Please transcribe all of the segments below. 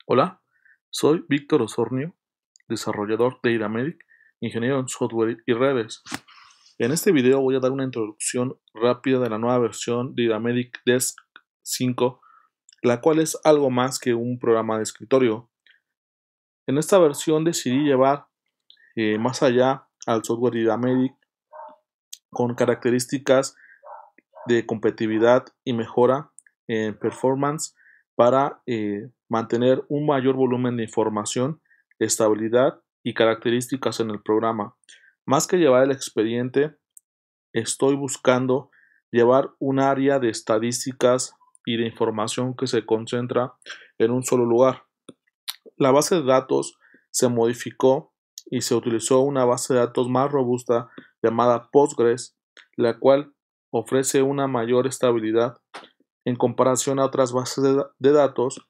Hola, soy Víctor Osornio, desarrollador de Iramedic, ingeniero en software y redes. En este video voy a dar una introducción rápida de la nueva versión de Iramedic Desk 5, la cual es algo más que un programa de escritorio. En esta versión decidí llevar más allá al software de Iramedic con características de competitividad y mejora en performance para mantener un mayor volumen de información, estabilidad y características en el programa. Más que llevar el expediente, estoy buscando llevar un área de estadísticas y de información que se concentra en un solo lugar. La base de datos se modificó y se utilizó una base de datos más robusta llamada Postgres, la cual ofrece una mayor estabilidad en comparación a otras bases de datos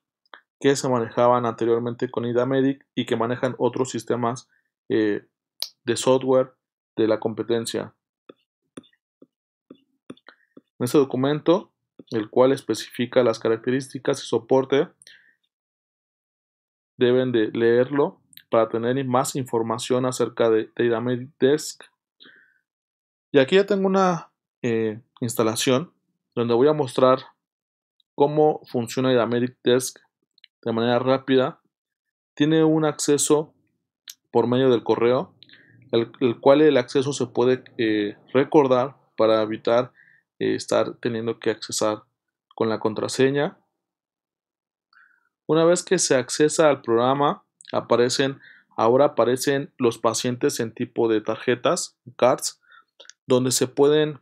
que se manejaban anteriormente con Idamedic y que manejan otros sistemas de software de la competencia. En este documento, el cual especifica las características y soporte, deben de leerlo para tener más información acerca de Idamedic Desk. Y aquí ya tengo una instalación donde voy a mostrar cómo funciona Idamedic Desk de manera rápida. Tiene un acceso por medio del correo, el cual el acceso se puede recordar para evitar estar teniendo que accesar con la contraseña. Una vez que se accesa al programa, ahora aparecen los pacientes en tipo de tarjetas, cards, donde se pueden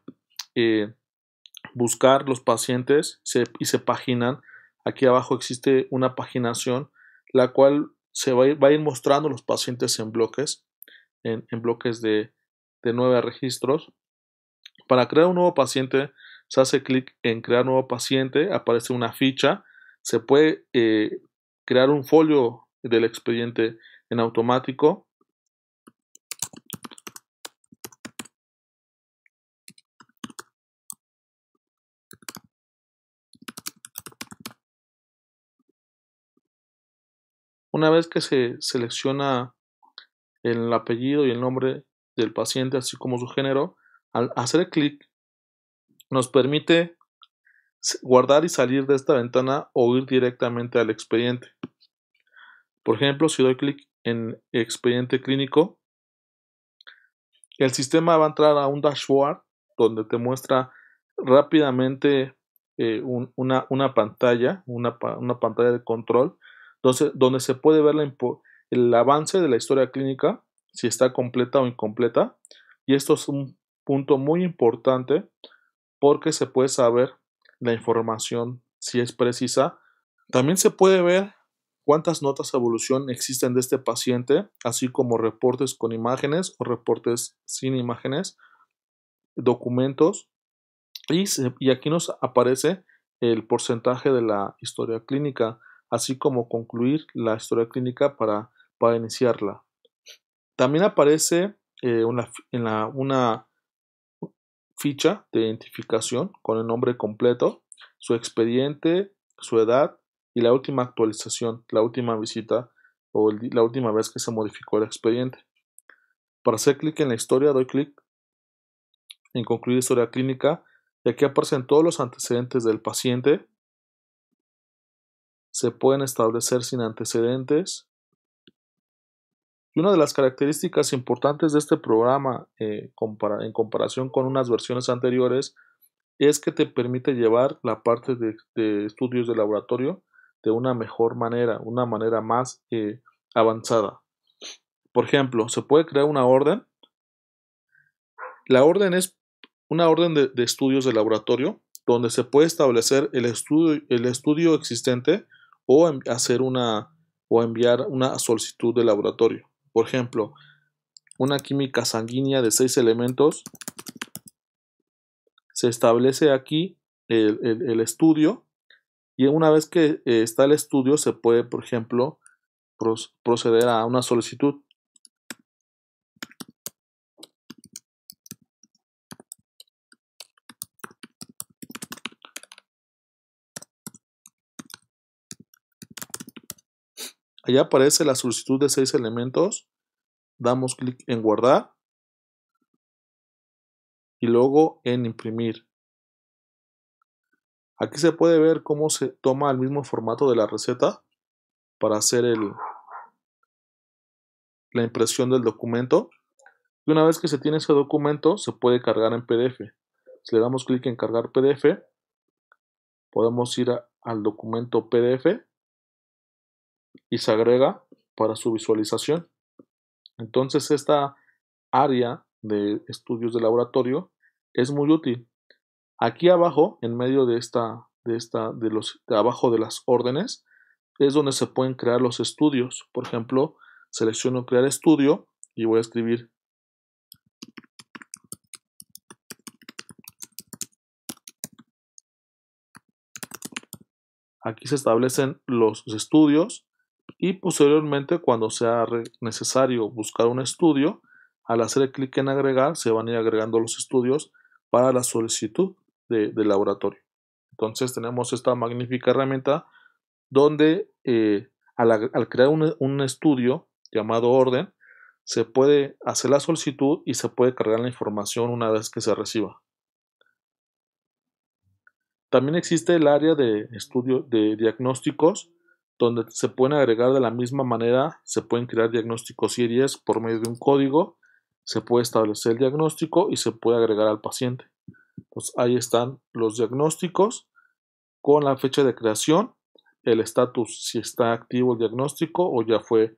buscar los pacientes y se paginan. Aquí abajo existe una paginación, la cual va a ir mostrando los pacientes en bloques, en bloques de 9 registros. Para crear un nuevo paciente, se hace clic en crear nuevo paciente, aparece una ficha, se puede crear un folio del expediente en automático. Una vez que se selecciona el apellido y el nombre del paciente, así como su género, al hacer clic nos permite guardar y salir de esta ventana o ir directamente al expediente. Por ejemplo, si doy clic en expediente clínico, el sistema va a entrar a un dashboard donde te muestra rápidamente una pantalla, una pantalla de control, donde se puede ver el avance de la historia clínica, si está completa o incompleta. Y esto es un punto muy importante porque se puede saber la información si es precisa. También se puede ver cuántas notas de evolución existen de este paciente, así como reportes con imágenes o reportes sin imágenes, documentos, y aquí nos aparece el porcentaje de la historia clínica, así como concluir la historia clínica para iniciarla. También aparece una ficha de identificación con el nombre completo, su expediente, su edad y la última actualización, la última visita o la última vez que se modificó el expediente. Para hacer clic en la historia, doy clic en concluir historia clínica y aquí aparecen todos los antecedentes del paciente. Se pueden establecer sin antecedentes. Y una de las características importantes de este programa en comparación con unas versiones anteriores es que te permite llevar la parte de estudios de laboratorio de una mejor manera, una manera más avanzada. Por ejemplo, se puede crear una orden. La orden es una orden de estudios de laboratorio donde se puede establecer el estudio existente o enviar una solicitud de laboratorio. Por ejemplo, una química sanguínea de 6 elementos. Se establece aquí el estudio y una vez que está el estudio se puede, por ejemplo, proceder a una solicitud. Allá aparece la solicitud de 6 elementos, damos clic en guardar y luego en imprimir. Aquí se puede ver cómo se toma el mismo formato de la receta para hacer la impresión del documento. Y una vez que se tiene ese documento, se puede cargar en PDF. Si le damos clic en cargar PDF, podemos ir al documento PDF y se agrega para su visualización. Entonces esta área de estudios de laboratorio es muy útil. Aquí abajo, en medio de abajo de las órdenes, es donde se pueden crear los estudios. Por ejemplo, selecciono crear estudio y voy a escribir aquí se establecen los estudios y posteriormente cuando sea necesario buscar un estudio, al hacer clic en agregar se van a ir agregando los estudios para la solicitud de laboratorio. Entonces tenemos esta magnífica herramienta donde al crear un estudio llamado orden, se puede hacer la solicitud y se puede cargar la información una vez que se reciba. También existe el área de estudio de diagnósticos, donde se pueden agregar de la misma manera, se pueden crear diagnósticos series por medio de un código, se puede establecer el diagnóstico y se puede agregar al paciente. Entonces ahí están los diagnósticos con la fecha de creación, el estatus, si está activo el diagnóstico o ya fue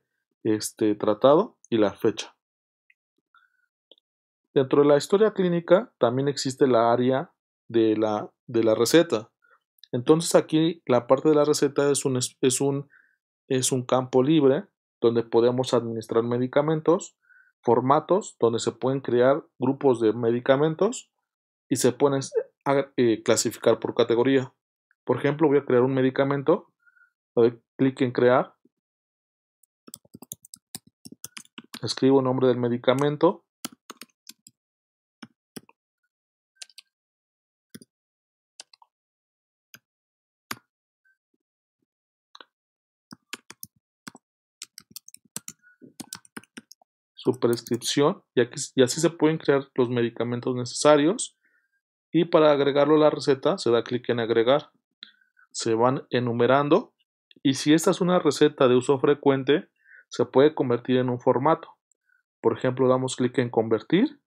tratado, y la fecha. Dentro de la historia clínica también existe la área de la receta. Entonces aquí la parte de la receta es un campo libre donde podemos administrar medicamentos, formatos donde se pueden crear grupos de medicamentos y se pueden clasificar por categoría. Por ejemplo, voy a crear un medicamento, doy clic en crear, escribo el nombre del medicamento, su prescripción y así se pueden crear los medicamentos necesarios y para agregarlo a la receta se da clic en agregar, se van enumerando y si esta es una receta de uso frecuente se puede convertir en un formato. Por ejemplo, damos clic en convertir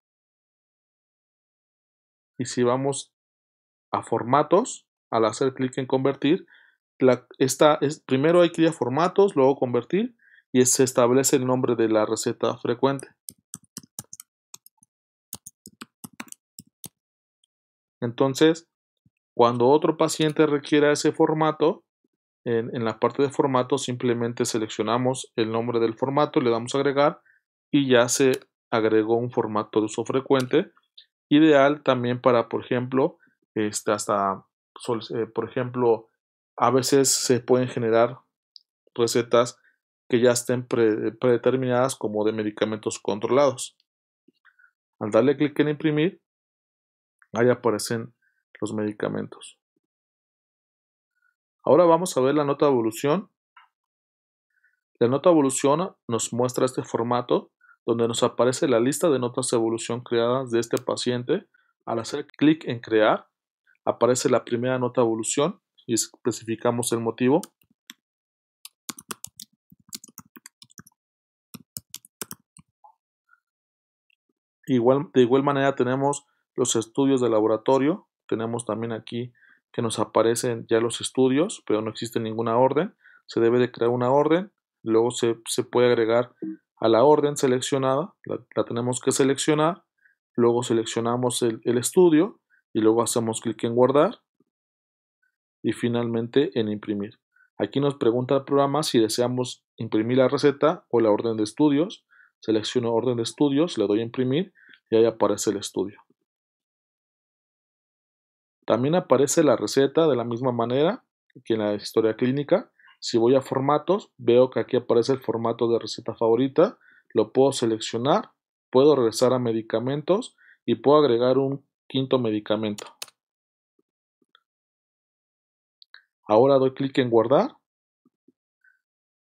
y si vamos a formatos, al hacer clic en convertir, primero hay que ir a formatos, luego convertir y se establece el nombre de la receta frecuente. Entonces, cuando otro paciente requiera ese formato, en la parte de formato simplemente seleccionamos el nombre del formato, le damos a agregar y ya se agregó un formato de uso frecuente, ideal también para, por ejemplo, por ejemplo, a veces se pueden generar recetas que ya estén predeterminadas como de medicamentos controlados. Al darle clic en imprimir, ahí aparecen los medicamentos. Ahora vamos a ver la nota de evolución. La nota de evolución nos muestra este formato donde nos aparece la lista de notas de evolución creadas de este paciente. Al hacer clic en crear, aparece la primera nota de evolución y especificamos el motivo. De igual manera tenemos los estudios de laboratorio, tenemos también aquí que nos aparecen ya los estudios, pero no existe ninguna orden, se debe de crear una orden, luego se puede agregar a la orden seleccionada, la tenemos que seleccionar, luego seleccionamos el estudio y luego hacemos clic en guardar y finalmente en imprimir. Aquí nos pregunta el programa si deseamos imprimir la receta o la orden de estudios. Selecciono orden de estudios, le doy a imprimir y ahí aparece el estudio. También aparece la receta de la misma manera que en la historia clínica. Si voy a formatos, veo que aquí aparece el formato de receta favorita. Lo puedo seleccionar, puedo regresar a medicamentos y puedo agregar un quinto medicamento. Ahora doy clic en guardar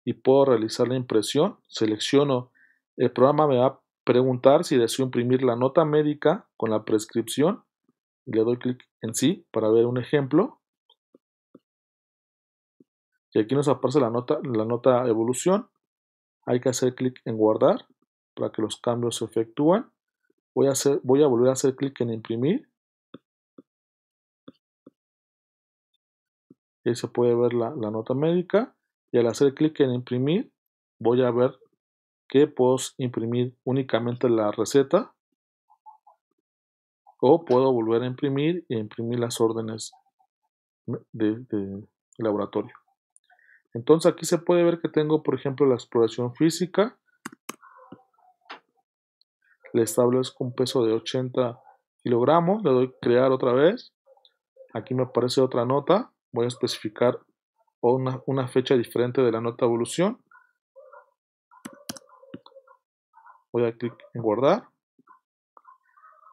y puedo realizar la impresión. Selecciono, el programa me va a preguntar si deseo imprimir la nota médica con la prescripción y le doy clic en sí para ver un ejemplo. Y aquí nos aparece la nota evolución. Hay que hacer clic en guardar para que los cambios se efectúen. Voy a volver a hacer clic en imprimir. Y ahí se puede ver la nota médica. Y al hacer clic en imprimir, voy a ver que puedo imprimir únicamente la receta. O puedo volver a imprimir e imprimir las órdenes de laboratorio. Entonces aquí se puede ver que tengo, por ejemplo, la exploración física. Le establezco un peso de 80 kilogramos. Le doy crear otra vez. Aquí me aparece otra nota. Voy a especificar una fecha diferente de la nota evolución. Voy a clic en guardar.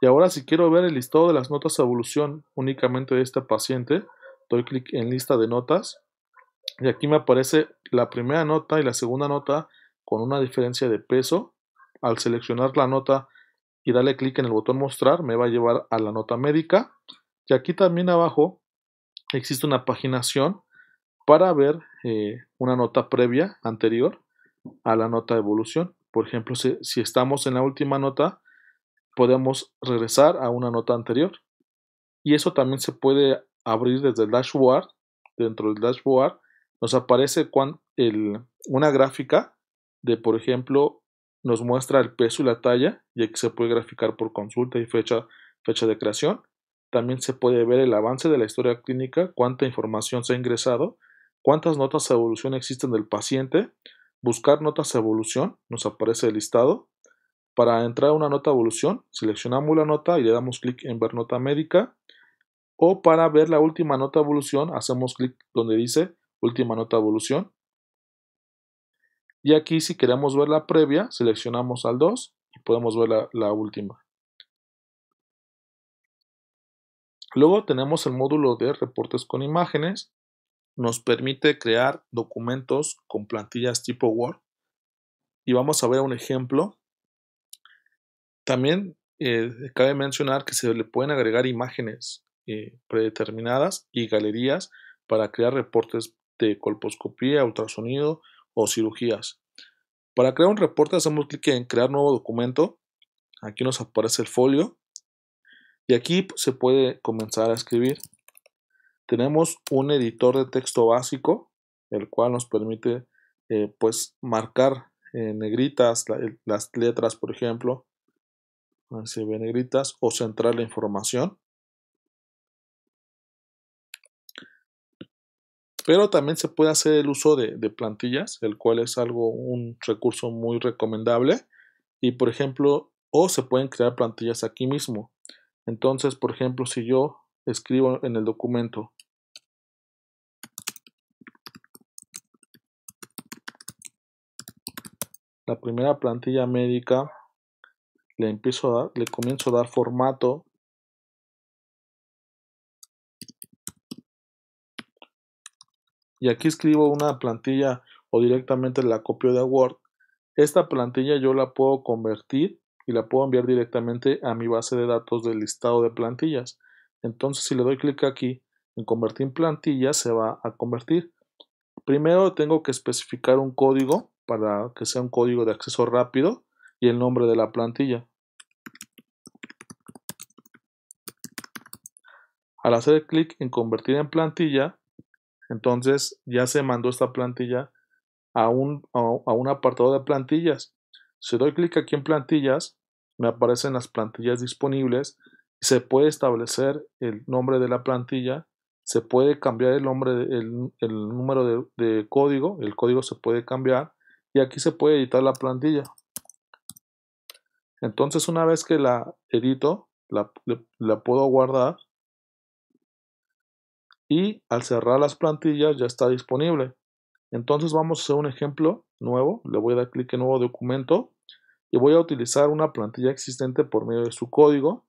Y ahora si quiero ver el listado de las notas de evolución únicamente de este paciente, doy clic en lista de notas. Y aquí me aparece la primera nota y la segunda nota con una diferencia de peso. Al seleccionar la nota y darle clic en el botón mostrar, me va a llevar a la nota médica. Y aquí también abajo existe una paginación para ver una nota previa, anterior a la nota de evolución. Por ejemplo, si estamos en la última nota, podemos regresar a una nota anterior. Y eso también se puede abrir desde el dashboard. Dentro del dashboard nos aparece una gráfica de, por ejemplo, nos muestra el peso y la talla, y aquí se puede graficar por consulta y fecha de creación. También se puede ver el avance de la historia clínica, cuánta información se ha ingresado, cuántas notas de evolución existen del paciente. Buscar notas de evolución, nos aparece el listado. Para entrar a una nota de evolución, seleccionamos la nota y le damos clic en ver nota médica. O para ver la última nota de evolución, hacemos clic donde dice última nota de evolución. Y aquí si queremos ver la previa, seleccionamos al 2 y podemos ver la última. Luego tenemos el módulo de reportes con imágenes. Nos permite crear documentos con plantillas tipo Word. Y vamos a ver un ejemplo. También cabe mencionar que se le pueden agregar imágenes predeterminadas y galerías para crear reportes de colposcopía, ultrasonido o cirugías. Para crear un reporte hacemos clic en crear nuevo documento. Aquí nos aparece el folio y aquí se puede comenzar a escribir. Tenemos un editor de texto básico, el cual nos permite pues marcar en negritas las letras, por ejemplo. Ahí se ven negritas, o centrar la información. Pero también se puede hacer el uso de plantillas, el cual es un recurso muy recomendable. Y por ejemplo, o se pueden crear plantillas aquí mismo. Entonces, por ejemplo, si yo escribo en el documento la primera plantilla médica, le comienzo a dar formato. Y aquí escribo una plantilla o directamente la copio de Word. Esta plantilla yo la puedo convertir y la puedo enviar directamente a mi base de datos del listado de plantillas. Entonces, si le doy clic aquí en convertir en plantilla, se va a convertir. Primero tengo que especificar un código para que sea un código de acceso rápido y el nombre de la plantilla. Al hacer clic en convertir en plantilla, entonces ya se mandó esta plantilla a un apartado de plantillas. Si doy clic aquí en plantillas, me aparecen las plantillas disponibles. Se puede establecer el nombre de la plantilla, se puede cambiar el número de código, el código se puede cambiar y aquí se puede editar la plantilla. Entonces una vez que la edito, la puedo guardar y al cerrar las plantillas ya está disponible. Entonces vamos a hacer un ejemplo nuevo. Le voy a dar clic en nuevo documento y voy a utilizar una plantilla existente por medio de su código.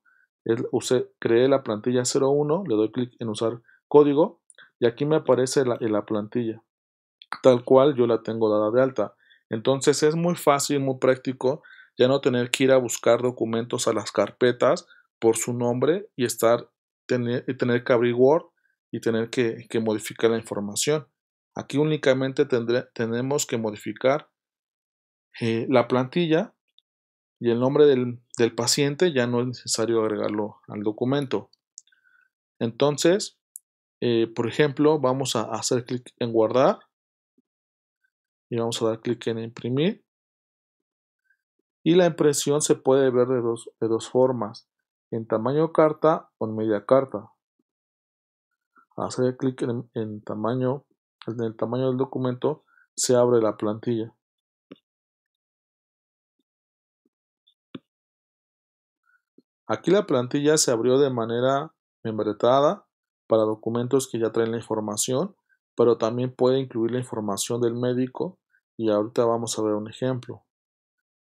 Creé la plantilla 01, le doy clic en usar código y aquí me aparece la plantilla. tal cual yo la tengo dada de alta. Entonces es muy fácil, muy práctico ya no tener que ir a buscar documentos a las carpetas por su nombre y tener que abrir Word y tener que modificar la información. Aquí únicamente tenemos que modificar la plantilla y el nombre del paciente, ya no es necesario agregarlo al documento. Entonces, por ejemplo, vamos a hacer clic en guardar y vamos a dar clic en imprimir. Y la impresión se puede ver de dos formas, en tamaño carta o en media carta. Al hacer clic en el tamaño del documento, se abre la plantilla. Aquí la plantilla se abrió de manera membretada para documentos que ya traen la información, pero también puede incluir la información del médico y ahorita vamos a ver un ejemplo.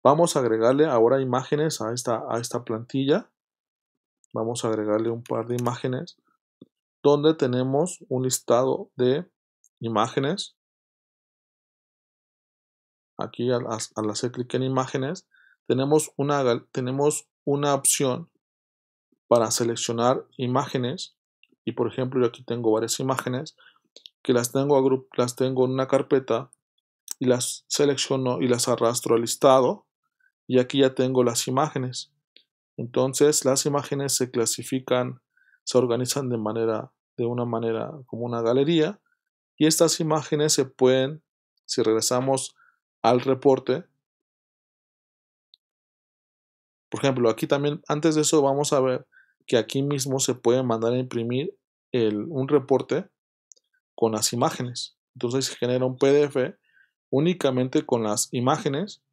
Vamos a agregarle ahora imágenes a esta plantilla. Vamos a agregarle un par de imágenes donde tenemos un listado de imágenes. Aquí al hacer clic en imágenes tenemos una opción para seleccionar imágenes y por ejemplo yo aquí tengo varias imágenes que las tengo en una carpeta y las selecciono y las arrastro al listado y aquí ya tengo las imágenes. Entonces las imágenes se clasifican, se organizan de una manera como una galería y estas imágenes se pueden, si regresamos al reporte, por ejemplo, aquí también, antes de eso vamos a ver que aquí mismo se puede mandar a imprimir un reporte con las imágenes. Entonces se genera un PDF únicamente con las imágenes,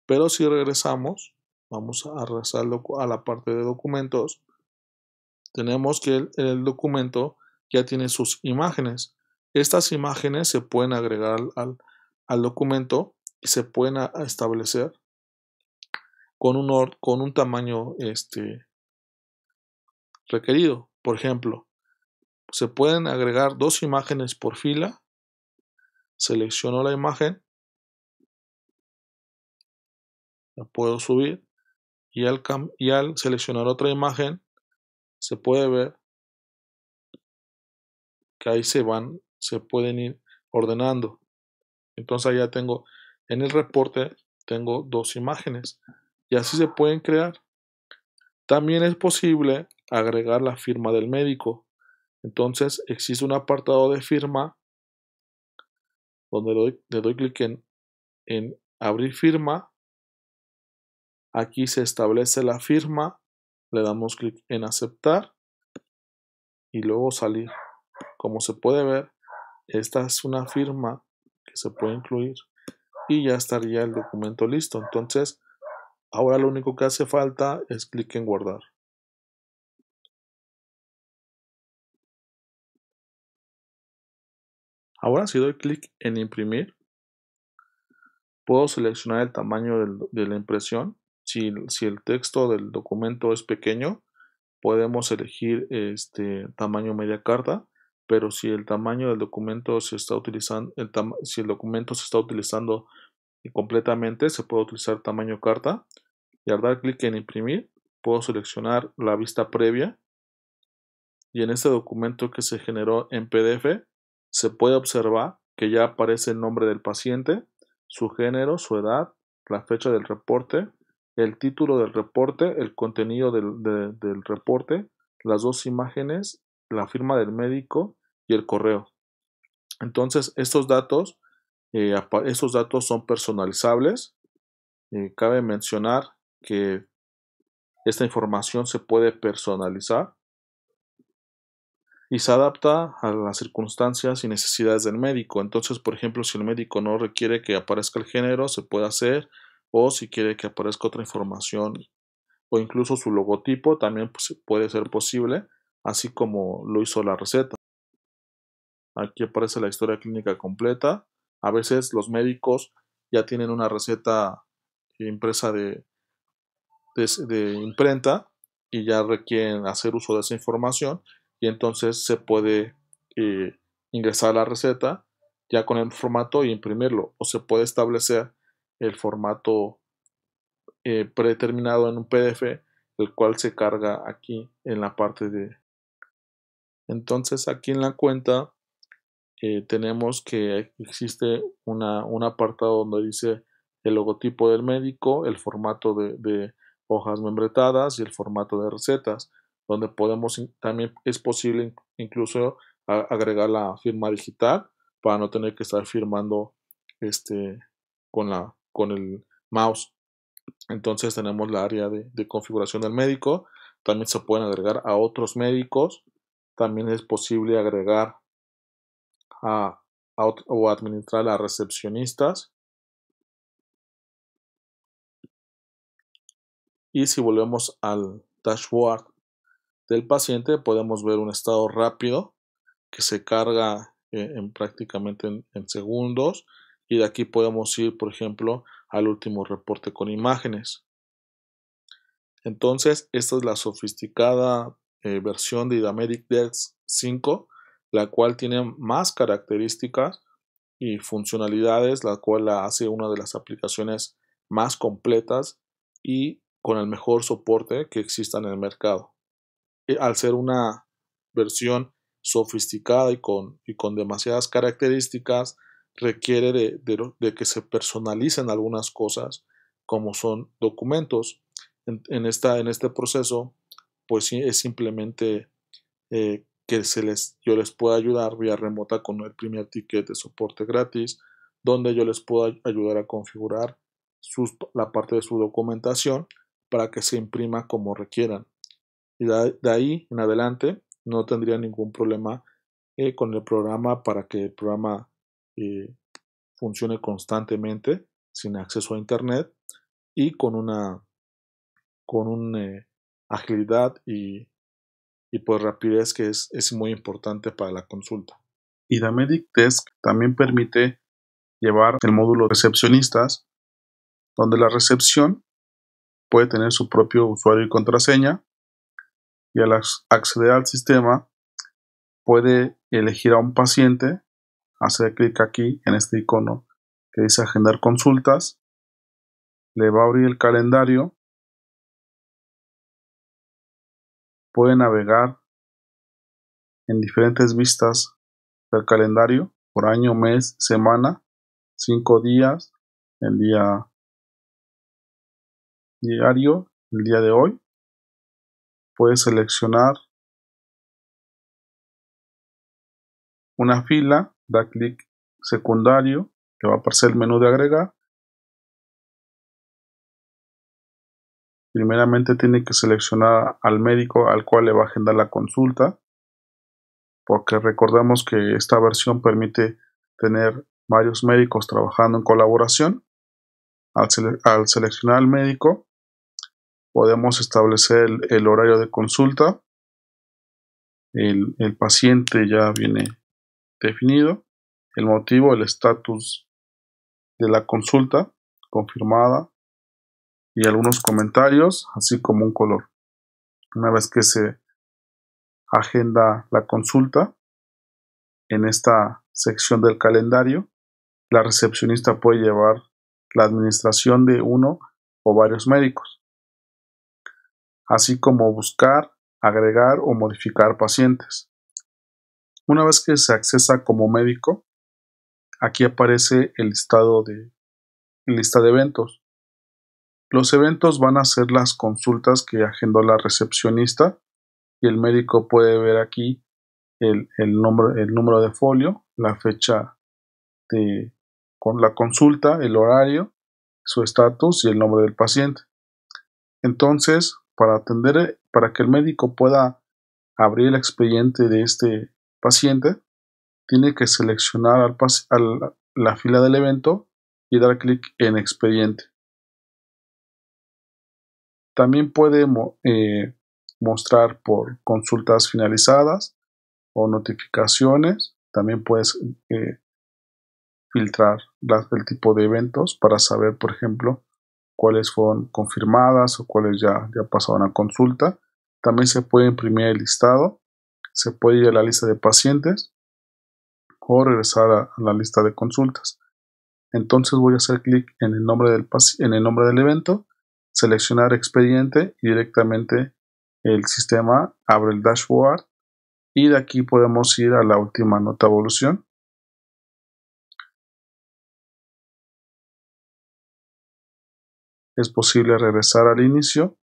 pero si regresamos, vamos a regresar a la parte de documentos, tenemos que el documento ya tiene sus imágenes. Estas imágenes se pueden agregar al documento y se pueden establecer con un tamaño requerido. Por ejemplo, se pueden agregar 2 imágenes por fila. Selecciono la imagen, la puedo subir y al seleccionar otra imagen se puede ver que ahí se pueden ir ordenando. Entonces ya tengo en el reporte tengo 2 imágenes y así se pueden crear. También es posible agregar la firma del médico. Entonces existe un apartado de firma donde le doy clic en abrir firma. Aquí se establece la firma, le damos clic en aceptar y luego salir. Como se puede ver, esta es una firma que se puede incluir y ya estaría el documento listo. Entonces, ahora lo único que hace falta es clic en guardar. Ahora si doy clic en imprimir, puedo seleccionar el tamaño de la impresión. Si el texto del documento es pequeño, podemos elegir tamaño media carta, pero si el tamaño del documento se está utilizando, si el documento se está utilizando completamente, se puede utilizar tamaño carta y al dar clic en imprimir, puedo seleccionar la vista previa y en este documento que se generó en PDF se puede observar que ya aparece el nombre del paciente, su género, su edad, la fecha del reporte, el título del reporte, el contenido del reporte, las 2 imágenes, la firma del médico y el correo. Entonces, estos datos son personalizables. Cabe mencionar que esta información se puede personalizar y se adapta a las circunstancias y necesidades del médico. Entonces, por ejemplo, si el médico no requiere que aparezca el género, se puede hacer, o si quiere que aparezca otra información o incluso su logotipo, también puede ser posible, así como lo hizo la receta. Aquí aparece la historia clínica completa. A veces los médicos ya tienen una receta impresa de imprenta y ya requieren hacer uso de esa información y entonces se puede ingresar la receta ya con el formato y imprimirlo, o se puede establecer el formato predeterminado en un PDF, el cual se carga aquí en la parte de... Entonces aquí en la cuenta tenemos que existe un apartado donde dice el logotipo del médico, el formato de hojas membretadas y el formato de recetas, donde podemos también es posible incluso agregar la firma digital para no tener que estar firmando con el mouse. Entonces tenemos la área de configuración del médico, también se pueden agregar a otros médicos, también es posible agregar o administrar a recepcionistas. Y si volvemos al dashboard del paciente, podemos ver un estado rápido que se carga prácticamente en segundos, y de aquí podemos ir, por ejemplo, al último reporte con imágenes. Entonces, esta es la sofisticada versión de Idamedic Dex 5, la cual tiene más características y funcionalidades, la cual la hace una de las aplicaciones más completas y con el mejor soporte que exista en el mercado. Al ser una versión sofisticada y con demasiadas características, requiere de que se personalicen algunas cosas, como son documentos. En este proceso, pues sí, es simplemente que yo les pueda ayudar vía remota con el primer ticket de soporte gratis, donde yo les puedo ayudar a configurar la parte de su documentación para que se imprima como requieran. Y de ahí en adelante no tendría ningún problema con el programa, para que el programa eh, funcione constantemente sin acceso a internet y con una agilidad y pues rapidez que es muy importante para la consulta. Idamedic Desk también permite llevar el módulo recepcionistas, donde la recepción puede tener su propio usuario y contraseña, y al acceder al sistema puede elegir a un paciente, hacer clic aquí en este icono que dice agendar consultas, le va a abrir el calendario, puede navegar en diferentes vistas del calendario por año, mes, semana, 5 días, el día diario, el día de hoy. Puede seleccionar una fila, da clic secundario, le va a aparecer el menú de agregar. Primeramente tiene que seleccionar al médico al cual le va a agendar la consulta, porque recordemos que esta versión permite tener varios médicos trabajando en colaboración. Al seleccionar al médico, podemos establecer el horario de consulta. El paciente ya viene definido, el motivo, el estatus de la consulta confirmada y algunos comentarios, así como un color. Una vez que se agenda la consulta, en esta sección del calendario, la recepcionista puede llevar la administración de uno o varios médicos, así como buscar, agregar o modificar pacientes. Una vez que se accesa como médico, aquí aparece el listado de lista de eventos. Los eventos van a ser las consultas que agendó la recepcionista, y el médico puede ver aquí el número de folio, la fecha con la consulta, el horario, su estatus y el nombre del paciente. Entonces, para que el médico pueda abrir el expediente de este paciente, tiene que seleccionar la fila del evento y dar clic en expediente. También puede mostrar por consultas finalizadas o notificaciones. También puedes filtrar el tipo de eventos para saber, por ejemplo, cuáles fueron confirmadas o cuáles ya pasaron a consulta. También se puede imprimir el listado, se puede ir a la lista de pacientes o regresar a la lista de consultas. Entonces voy a hacer clic en el nombre del evento, seleccionar expediente y directamente el sistema abre el dashboard y de aquí podemos ir a la última nota evolución. Es posible regresar al inicio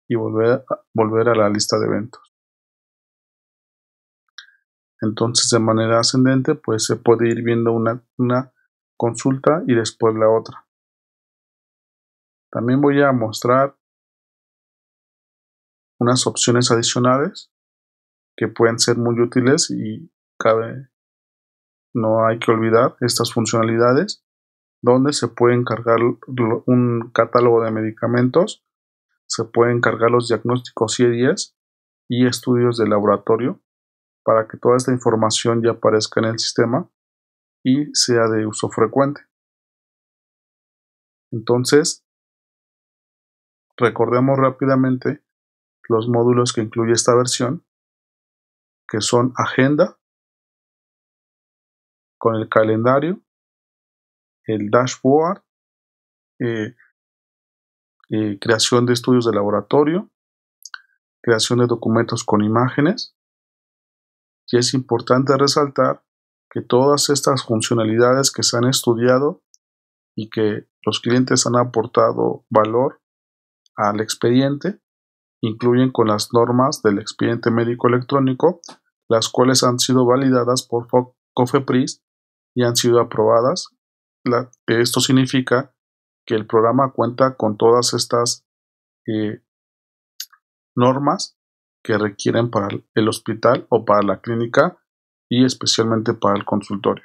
y volver a la lista de eventos. Entonces de manera ascendente pues se puede ir viendo una consulta y después la otra. También voy a mostrar unas opciones adicionales que pueden ser muy útiles y no hay que olvidar estas funcionalidades, donde se puede cargar un catálogo de medicamentos, se pueden cargar los diagnósticos CIE-10 y estudios de laboratorio para que toda esta información ya aparezca en el sistema y sea de uso frecuente. Entonces, recordemos rápidamente los módulos que incluye esta versión, que son agenda, con el calendario, el dashboard, creación de estudios de laboratorio, creación de documentos con imágenes. Y es importante resaltar que todas estas funcionalidades que se han estudiado y que los clientes han aportado valor al expediente incluyen con las normas del expediente médico electrónico, las cuales han sido validadas por COFEPRIS y han sido aprobadas. Esto significa que el programa cuenta con todas estas normas que requieren para el hospital o para la clínica y especialmente para el consultorio.